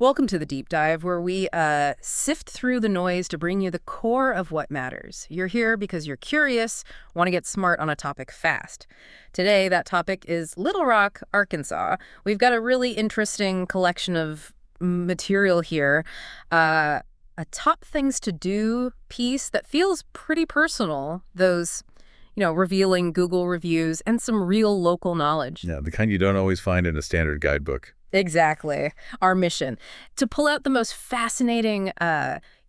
Welcome to the Deep Dive, where we sift through the noise to bring you the core of what matters. You're here because you're curious, want to get smart on a topic fast. Today, that topic is Little Rock, Arkansas. We've got a really interesting collection of material here. A top things to do piece that feels pretty personal, those revealing Google reviews and some real local knowledge. Yeah, the kind you don't always find in a standard guidebook. Exactly. Our mission, to pull out the most fascinating,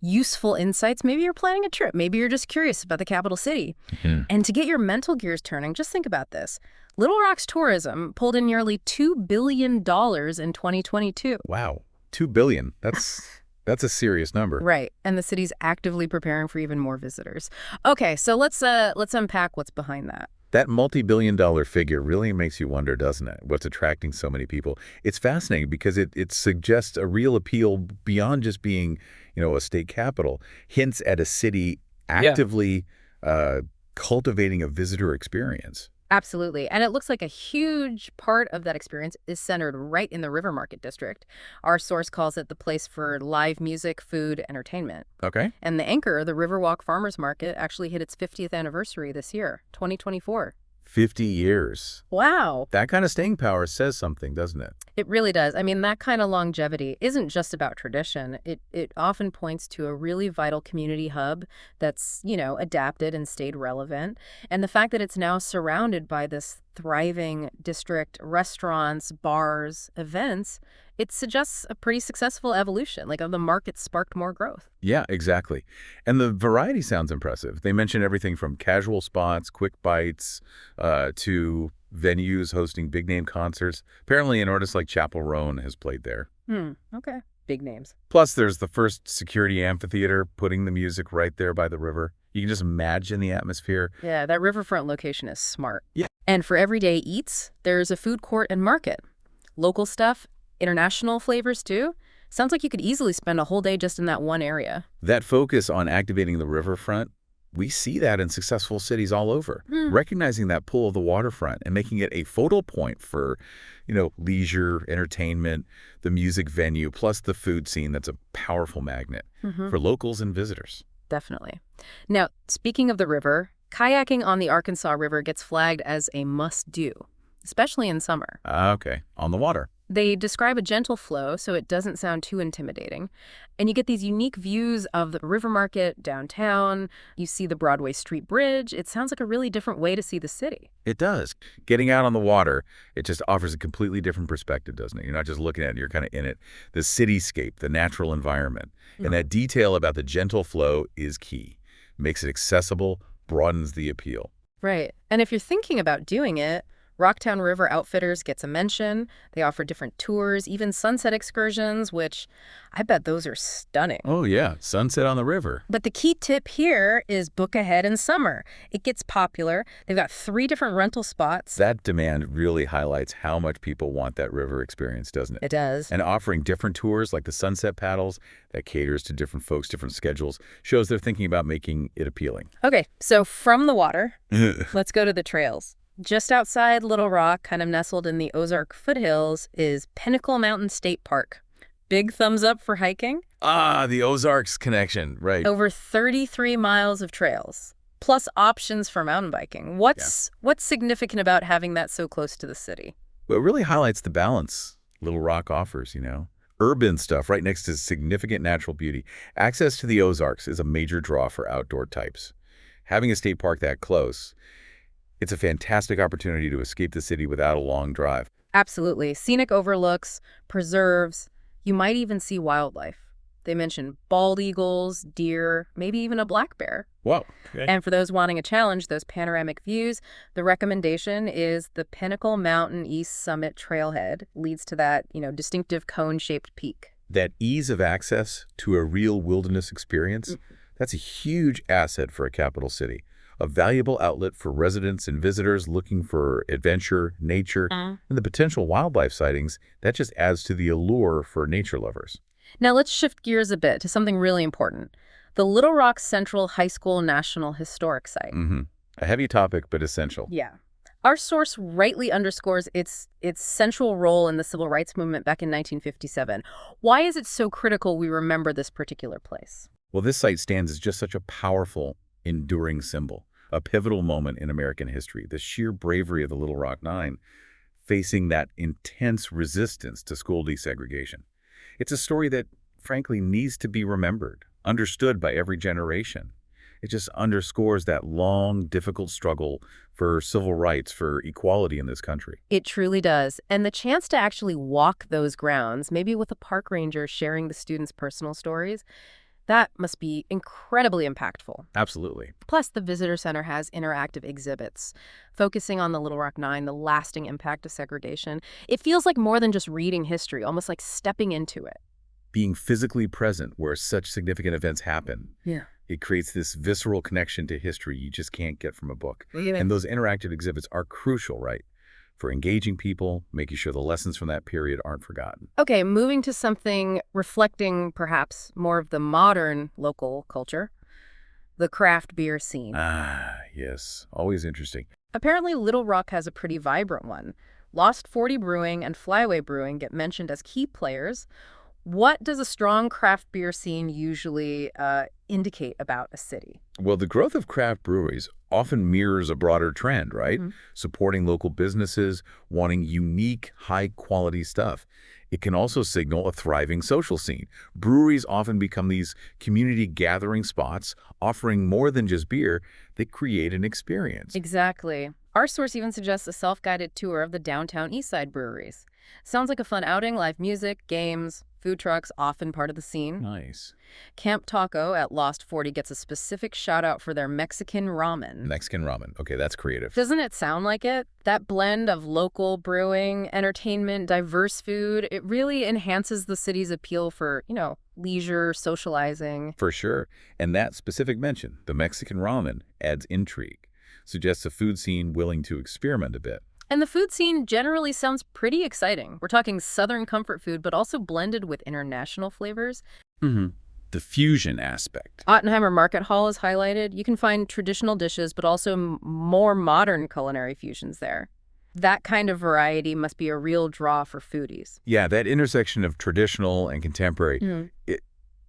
useful insights. Maybe you're planning a trip. Maybe you're just curious about the capital city. And to get your mental gears turning, just think about this. Little Rock's tourism pulled in nearly $2 billion in 2022. Wow, $2 billion. That's a serious number. Right. And the city's actively preparing for even more visitors. Okay, so let's unpack what's behind that. That multi-billion-dollar figure really makes you wonder, doesn't it? What's attracting so many people? It's fascinating because it suggests a real appeal beyond just being, a state capital. Hints at a city actively cultivating a visitor experience. Absolutely. And it looks like a huge part of that experience is centered right in the River Market District. Our source calls it the place for live music, food, entertainment. Okay. And the anchor, the Riverwalk Farmers Market, actually hit its 50th anniversary this year, 2024. 50 years. Wow. That kind of staying power says something, doesn't it? It really does. I mean, that kind of longevity isn't just about tradition. It often points to a really vital community hub that's, adapted and stayed relevant. And the fact that it's now surrounded by this thriving district, restaurants, bars, events, it suggests a pretty successful evolution, like the market sparked more growth. Yeah, exactly. And the variety sounds impressive. They mention everything from casual spots, quick bites, to venues hosting big-name concerts. Apparently an artist like Chappell Roan has played there. Okay. Big names. Plus, there's the first security amphitheater, putting the music right there by the river. You can just imagine the atmosphere. Yeah, that riverfront location is smart. Yeah. And for everyday eats, there's a food court and market. Local stuff, international flavors too. Sounds like you could easily spend a whole day just in that one area. That focus on activating the riverfront, we see that in successful cities all over. Recognizing that pull of the waterfront and making it a focal point for, leisure, entertainment, the music venue, plus the food scene that's a powerful magnet for locals and visitors. Definitely. Now, speaking of the river, kayaking on the Arkansas River gets flagged as a must-do, especially in summer. Okay, on the water. They describe a gentle flow, so it doesn't sound too intimidating. And you get these unique views of the river market downtown. You see the Broadway Street Bridge. It sounds like a really different way to see the city. It does. Getting out on the water, it just offers a completely different perspective, doesn't it? You're not just looking at it, you're kind of in it. The cityscape, the natural environment. And that detail about the gentle flow is key. Makes it accessible, broadens the appeal. Right. And if you're thinking about doing it, Rocktown River Outfitters gets a mention. They offer different tours, even sunset excursions, which I bet those are stunning. Oh, yeah. Sunset on the river. But the key tip here is book ahead in summer. It gets popular. They've got 3 different rental spots. That demand really highlights how much people want that river experience, doesn't it? It does. And offering different tours like the sunset paddles that caters to different folks, different schedules, shows they're thinking about making it appealing. Okay, so from the water, let's go to the trails. Just outside Little Rock, kind of nestled in the Ozark foothills, is Pinnacle Mountain State Park. Big thumbs up for hiking. Ah, the Ozarks connection, right. Over 33 miles of trails, plus options for mountain biking. What's significant about having that so close to the city? Well, it really highlights the balance Little Rock offers, Urban stuff right next to significant natural beauty. Access to the Ozarks is a major draw for outdoor types. Having a state park that close, it's a fantastic opportunity to escape the city without a long drive. Absolutely. Scenic overlooks, preserves. You might even see wildlife. They mention bald eagles, deer, maybe even a black bear. Wow. Okay. And for those wanting a challenge, those panoramic views, the recommendation is the Pinnacle Mountain East Summit Trailhead. Leads to that, distinctive cone-shaped peak. That ease of access to a real wilderness experience, that's a huge asset for a capital city. A valuable outlet for residents and visitors looking for adventure, nature, and the potential wildlife sightings. That just adds to the allure for nature lovers. Now let's shift gears a bit to something really important. The Little Rock Central High School National Historic Site. A heavy topic, but essential. Yeah. Our source rightly underscores its central role in the civil rights movement back in 1957. Why is it so critical we remember this particular place? Well, this site stands as just such a powerful, enduring symbol, a pivotal moment in American history. The sheer bravery of the Little Rock Nine facing that intense resistance to school desegregation. It's a story that, frankly, needs to be remembered, understood by every generation. It just underscores that long, difficult struggle for civil rights, for equality in this country. It truly does. And the chance to actually walk those grounds, maybe with a park ranger sharing the students' personal stories, that must be incredibly impactful. Absolutely. Plus, the visitor center has interactive exhibits focusing on the Little Rock Nine, the lasting impact of segregation. It feels like more than just reading history, almost like stepping into it. Being physically present where such significant events happen, Yeah. it creates this visceral connection to history you just can't get from a book. Yeah. And those interactive exhibits are crucial, right? For engaging people, making sure the lessons from that period aren't forgotten. Okay, moving to something reflecting perhaps more of the modern local culture, the craft beer scene. Ah, yes. Always interesting. Apparently, Little Rock has a pretty vibrant one. Lost 40 Brewing and Flyway Brewing get mentioned as key players. What does a strong craft beer scene usually indicate about a city? Well, the growth of craft breweries often mirrors a broader trend, right? Supporting local businesses, wanting unique, high-quality stuff. It can also signal a thriving social scene. Breweries often become these community gathering spots, offering more than just beer. They create an experience. Exactly. Our source even suggests a self-guided tour of the downtown Eastside breweries. Sounds like a fun outing, live music, games, food trucks, often part of the scene. Nice. Camp Taco at Lost 40 gets a specific shout-out for their Mexican ramen. Mexican ramen. Okay, that's creative. Doesn't it sound like it? That blend of local brewing, entertainment, diverse food, it really enhances the city's appeal for, leisure, socializing. For sure. And that specific mention, the Mexican ramen, adds intrigue. Suggests a food scene willing to experiment a bit. And the food scene generally sounds pretty exciting. We're talking Southern comfort food, but also blended with international flavors. The fusion aspect. Ottenheimer Market Hall is highlighted. You can find traditional dishes, but also more modern culinary fusions there. That kind of variety must be a real draw for foodies. Yeah, that intersection of traditional and contemporary, it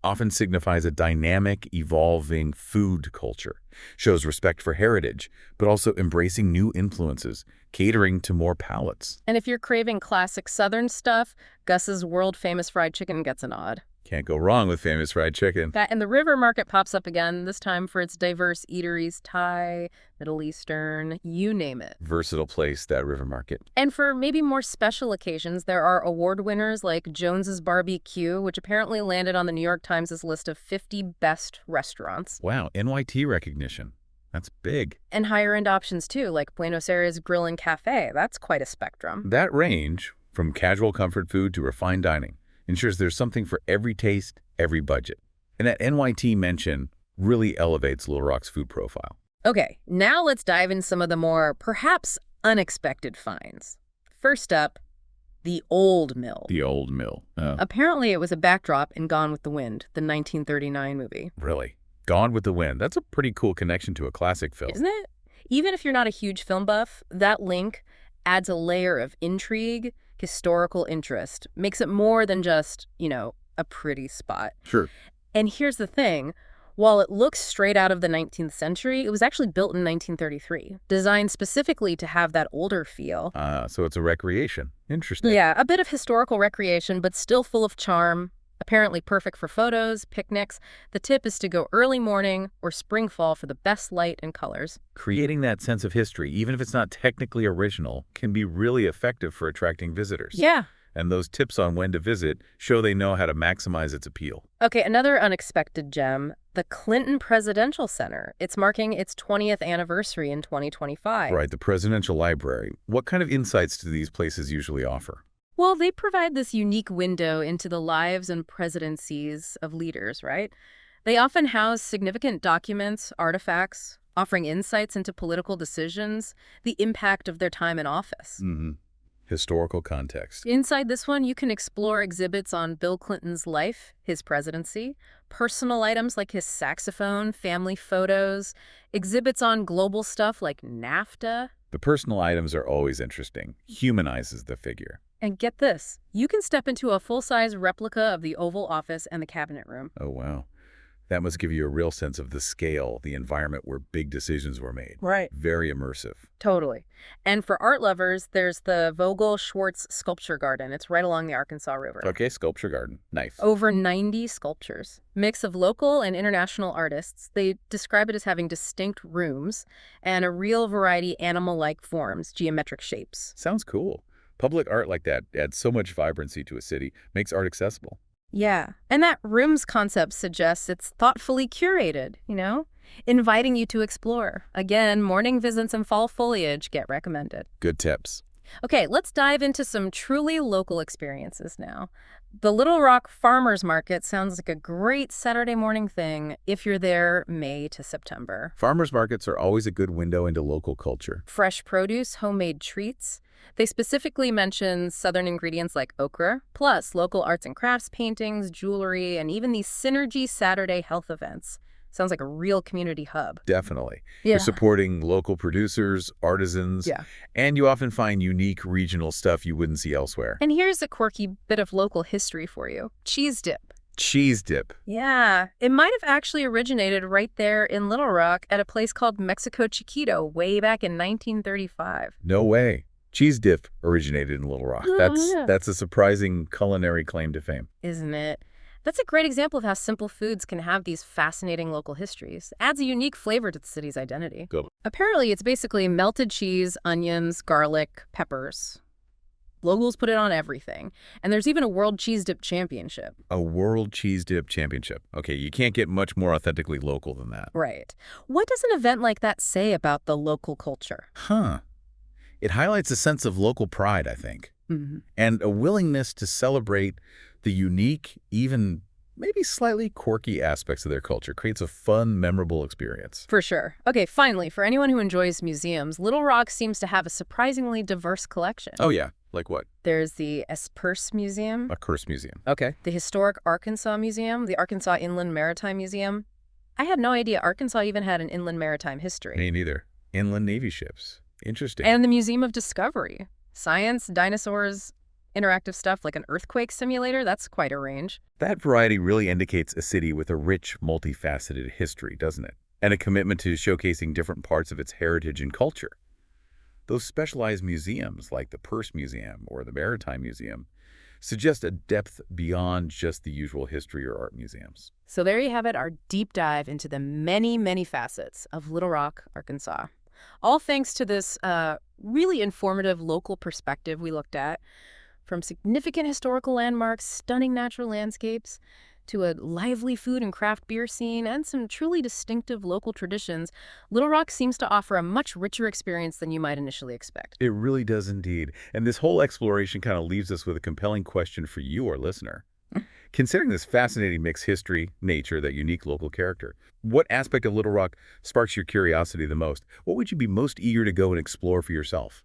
often signifies a dynamic, evolving food culture. Shows respect for heritage, but also embracing new influences, catering to more palates. And if you're craving classic Southern stuff, Gus's world-famous fried chicken gets a nod. Can't go wrong with famous fried chicken. And the River Market pops up again, this time for its diverse eateries, Thai, Middle Eastern, you name it. Versatile place, that River Market. And for maybe more special occasions, there are award winners like Jones's Barbecue, which apparently landed on the New York Times' list of 50 best restaurants. Wow, NYT recognition. That's big. And higher-end options, too, like Buenos Aires Grill and Cafe. That's quite a spectrum. That range, from casual comfort food to refined dining, ensures there's something for every taste, every budget. And that NYT mention really elevates Little Rock's food profile. Okay, now let's dive into some of the more, perhaps, unexpected finds. First up, the Old Mill. The Old Mill. Apparently, it was a backdrop in Gone with the Wind, the 1939 movie. Really? Gone with the Wind. That's a pretty cool connection to a classic film. Isn't it? Even if you're not a huge film buff, that link adds a layer of intrigue, historical interest, makes it more than just, a pretty spot. Sure. And here's the thing. While it looks straight out of the 19th century, it was actually built in 1933, designed specifically to have that older feel. So it's a recreation. Interesting. Yeah, a bit of historical recreation, but still full of charm. Apparently perfect for photos, picnics. The tip is to go early morning or spring fall for the best light and colors. Creating that sense of history, even if it's not technically original, can be really effective for attracting visitors. Yeah. And those tips on when to visit show they know how to maximize its appeal. Okay, another unexpected gem, the Clinton Presidential Center. It's marking its 20th anniversary in 2025. Right, the Presidential Library. What kind of insights do these places usually offer? Well, they provide this unique window into the lives and presidencies of leaders, right? They often house significant documents, artifacts, offering insights into political decisions, the impact of their time in office. Historical context. Inside this one, you can explore exhibits on Bill Clinton's life, his presidency, personal items like his saxophone, family photos, exhibits on global stuff like NAFTA. The personal items are always interesting. Humanizes the figure. And get this, you can step into a full-size replica of the Oval Office and the Cabinet Room. Oh, wow. That must give you a real sense of the scale, the environment where big decisions were made. Right. Very immersive. Totally. And for art lovers, there's the Vogel-Schwartz Sculpture Garden. It's right along the Arkansas River. Okay, sculpture garden. Nice. Over 90 sculptures. Mix of local and international artists. They describe it as having distinct rooms and a real variety animal-like forms, geometric shapes. Sounds cool. Public art like that adds so much vibrancy to a city, makes art accessible. Yeah. And that rooms concept suggests it's thoughtfully curated, inviting you to explore. Again, morning visits and fall foliage get recommended. Good tips. Okay, let's dive into some truly local experiences now. The Little Rock Farmers Market sounds like a great Saturday morning thing if you're there May to September. Farmers markets are always a good window into local culture. Fresh produce, homemade treats. They specifically mention Southern ingredients like okra, plus local arts and crafts, paintings, jewelry, and even these Synergy Saturday health events. Sounds like a real community hub. Definitely. Yeah. You're supporting local producers, artisans, and you often find unique regional stuff you wouldn't see elsewhere. And here's a quirky bit of local history for you. Cheese dip. Cheese dip. Yeah, it might have actually originated right there in Little Rock at a place called Mexico Chiquito way back in 1935. No way. Cheese dip originated in Little Rock. That's a surprising culinary claim to fame. Isn't it? That's a great example of how simple foods can have these fascinating local histories. Adds a unique flavor to the city's identity. Go. Apparently, it's basically melted cheese, onions, garlic, peppers. Locals put it on everything. And there's even a World Cheese Dip Championship. A World Cheese Dip Championship. Okay, you can't get much more authentically local than that. Right. What does an event like that say about the local culture? Huh. It highlights a sense of local pride, I think, and a willingness to celebrate the unique, even maybe slightly quirky aspects of their culture. Creates a fun, memorable experience. For sure. Okay, finally, for anyone who enjoys museums, Little Rock seems to have a surprisingly diverse collection. Oh, yeah. Like what? There's the Esperse Museum. A Curse Museum. Okay. The Historic Arkansas Museum, the Arkansas Inland Maritime Museum. I had no idea Arkansas even had an inland maritime history. Me neither. Inland Navy ships. Interesting. And the Museum of Discovery. Science, dinosaurs, interactive stuff like an earthquake simulator. That's quite a range. That variety really indicates a city with a rich, multifaceted history, doesn't it? And a commitment to showcasing different parts of its heritage and culture. Those specialized museums, like the Purse Museum or the Maritime Museum, suggest a depth beyond just the usual history or art museums. So there you have it, our deep dive into the many, many facets of Little Rock, Arkansas. All thanks to this really informative local perspective we looked at, from significant historical landmarks, stunning natural landscapes, to a lively food and craft beer scene, and some truly distinctive local traditions. Little Rock seems to offer a much richer experience than you might initially expect. It really does indeed. And this whole exploration kind of leaves us with a compelling question for you, our listener. Considering this fascinating mixed history, nature, that unique local character, what aspect of Little Rock sparks your curiosity the most? What would you be most eager to go and explore for yourself?